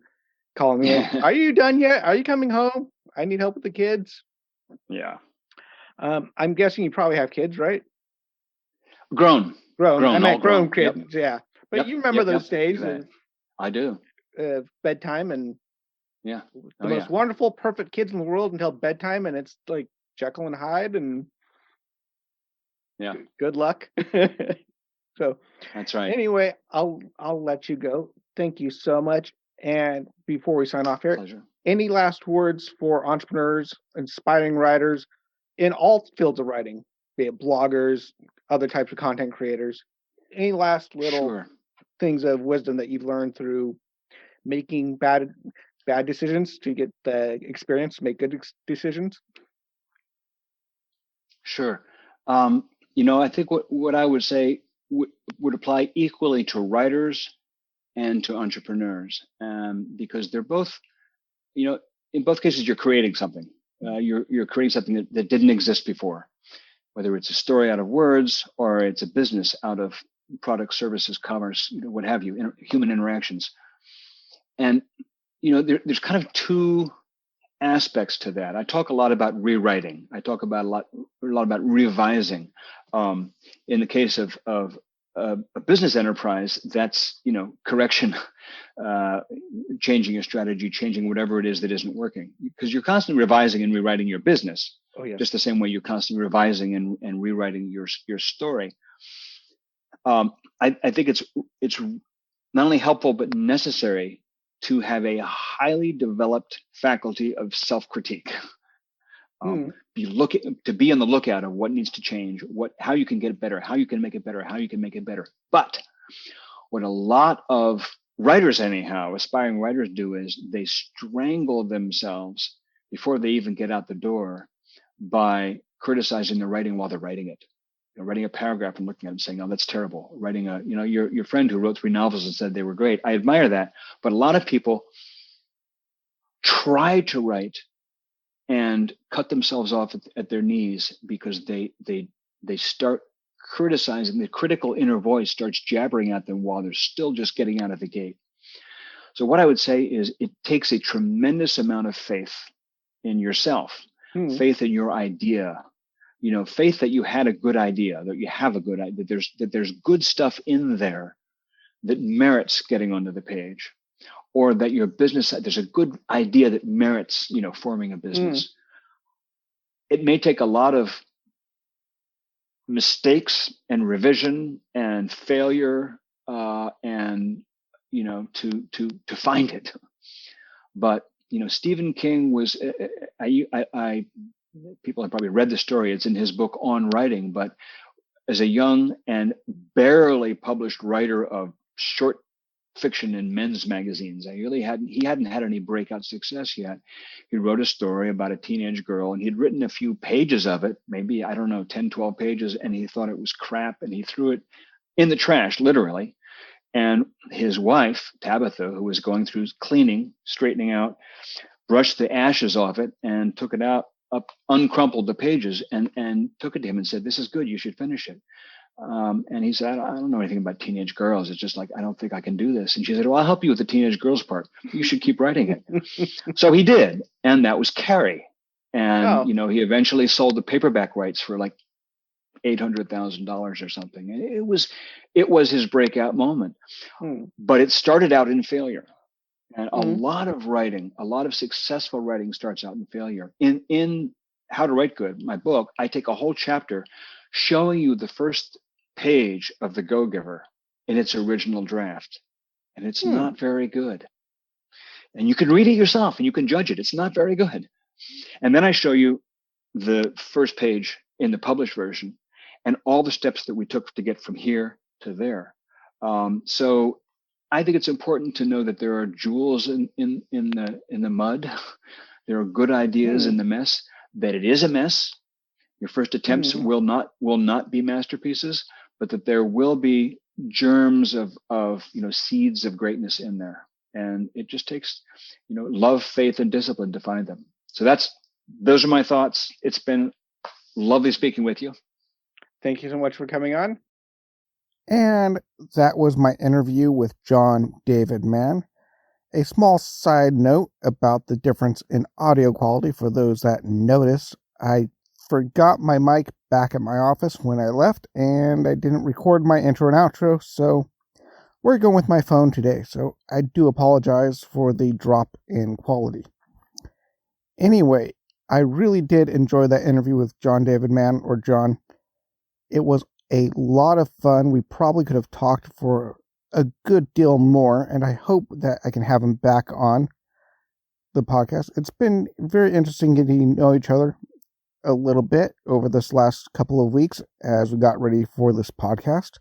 calling me. Are you done yet? Are you coming home? I need help with the kids. Yeah. I'm guessing you probably have kids, right? Grown. I meant grown kids, yeah. But you remember those days. I do. Bedtime and the most wonderful, perfect kids in the world until bedtime, and it's like Jekyll and Hyde, and good luck. So that's right. Anyway, I'll let you go. Thank you so much. And before we sign off here, pleasure. Any last words for entrepreneurs, inspiring writers in all fields of writing, be it bloggers, other types of content creators? Any last little things of wisdom that you've learned through making bad decisions to get the experience to make good decisions? Sure. I think what I would say would apply equally to writers and to entrepreneurs, because they're both, in both cases, you're creating something. You're creating something that didn't exist before, whether it's a story out of words or it's a business out of products, services, commerce, what have you, human interactions. And, there's kind of two aspects to that. I talk a lot about rewriting. I talk about a lot about revising. In the case of a business enterprise, that's correction, changing your strategy, changing whatever it is that isn't working, because you're constantly revising and rewriting your business. Oh, yes. Just the same way you're constantly revising and rewriting your story. I think it's not only helpful but necessary to have a highly developed faculty of self-critique. Be on the lookout of what needs to change, how you can get it better, how you can make it better. But what a lot of writers, anyhow, aspiring writers do is they strangle themselves before they even get out the door by criticizing the writing while they're writing it. Writing a paragraph and looking at it and saying, "Oh, that's terrible." Writing your friend who wrote 3 novels and said they were great. I admire that, but a lot of people try to write and cut themselves off at their knees because they start criticizing. The critical inner voice starts jabbering at them while they're still just getting out of the gate. So what I would say is it takes a tremendous amount of faith in yourself, faith in your idea, faith that you had a good idea, that you have a good idea, that there's good stuff in there that merits getting onto the page, or that your business, there's a good idea that merits, forming a business. It may take a lot of mistakes and revision and failure, and to find it. But Stephen King was, people have probably read the story. It's in his book On Writing. But as a young and barely published writer of short fiction in men's magazines, he hadn't had any breakout success yet. He wrote a story about a teenage girl, and he'd written a few pages of it, maybe, 10, 12 pages, and he thought it was crap, and he threw it in the trash, literally. And his wife, Tabitha, who was going through cleaning, straightening out, brushed the ashes off it and took it out, uncrumpled the pages, and took it to him and said, "This is good. You should finish it." And he said, "I don't know anything about teenage girls. It's just like, I don't think I can do this." And she said, "Well, I'll help you with the teenage girls part. You should keep writing it." So he did. And that was Carrie. And, he eventually sold the paperback rights for like $800,000 or something. And it was his breakout moment. But it started out in failure. And a lot of writing, a lot of successful writing starts out in failure. In How to Write Good, my book, I take a whole chapter showing you the first page of The Go-Giver in its original draft. And it's not very good. And you can read it yourself and you can judge it. It's not very good. And then I show you the first page in the published version and all the steps that we took to get from here to there. So I think it's important to know that there are jewels in the mud. There are good ideas in the mess, that it is a mess. Your first attempts will not be masterpieces, but that there will be germs of seeds of greatness in there. And it just takes, love, faith, and discipline to find them. So those are my thoughts. It's been lovely speaking with you. Thank you so much for coming on. And that was my interview with John David Mann. A small side note about the difference in audio quality for those that notice. I forgot my mic back at my office when I left, and I didn't record my intro and outro, so we're going with my phone today, so I do apologize for the drop in quality. Anyway, I really did enjoy that interview with John David Mann, or John. It was a lot of fun. We probably could have talked for a good deal more, and I hope that I can have him back on the podcast. It's been very interesting getting to know each other a little bit over this last couple of weeks as we got ready for this podcast.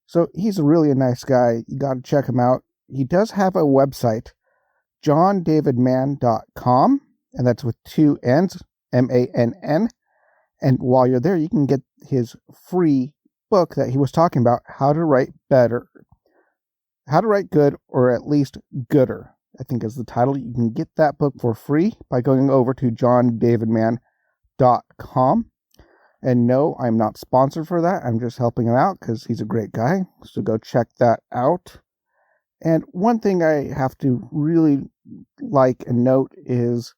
So he's really a nice guy. You got to check him out. He does have a website, johndavidmann.com, and that's with 2 N's, MANN. And while you're there, you can get his free book that he was talking about, How to Write Better. How to Write Good, or at least Gooder, I think is the title. You can get that book for free by going over to johndavidmann.com. And no, I'm not sponsored for that. I'm just helping him out because he's a great guy. So go check that out. And one thing I have to really like and note is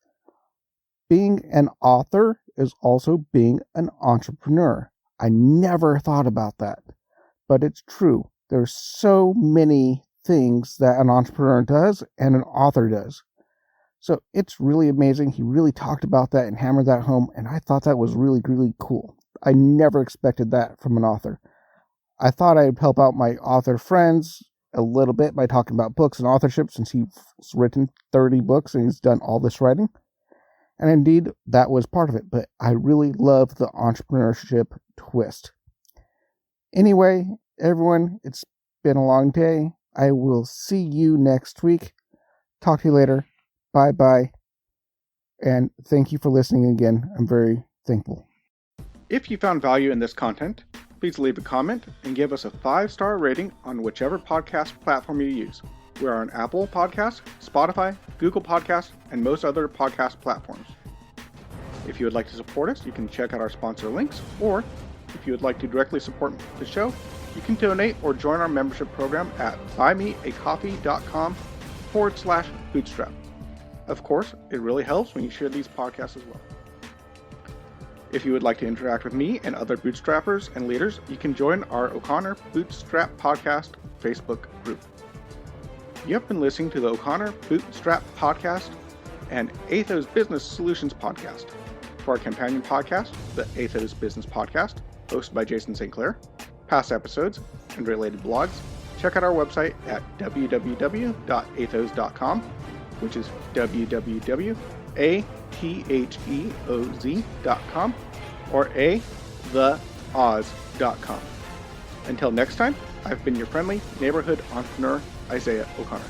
being an author is also being an entrepreneur. I never thought about that, but it's true. There's so many things that an entrepreneur does and an author does. So it's really amazing. He really talked about that and hammered that home, and I thought that was really, really cool. I never expected that from an author. I thought I'd help out my author friends a little bit by talking about books and authorship, since he's written 30 books and he's done all this writing. And indeed, that was part of it, but I really love the entrepreneurship twist. Anyway, everyone, it's been a long day. I will see you next week. Talk to you later. Bye-bye. And thank you for listening again. I'm very thankful. If you found value in this content, please leave a comment and give us a 5-star rating on whichever podcast platform you use. We're on Apple Podcasts, Spotify, Google Podcasts, and most other podcast platforms. If you would like to support us, you can check out our sponsor links, or if you would like to directly support the show, you can donate or join our membership program at buymeacoffee.com/bootstrap. Of course, it really helps when you share these podcasts as well. If you would like to interact with me and other bootstrappers and leaders, you can join our O'Connor Bootstrap Podcast Facebook group. You have been listening to the O'Connor Bootstrap Podcast and Atheoz Business Solutions Podcast. For our companion podcast, the Atheoz Business Podcast, hosted by Jason St. Clair, past episodes, and related blogs, check out our website at www.atheoz.com, which is www.atheoz.com, or theoz.com. Until next time, I've been your friendly neighborhood entrepreneur, Isaiah O'Connor.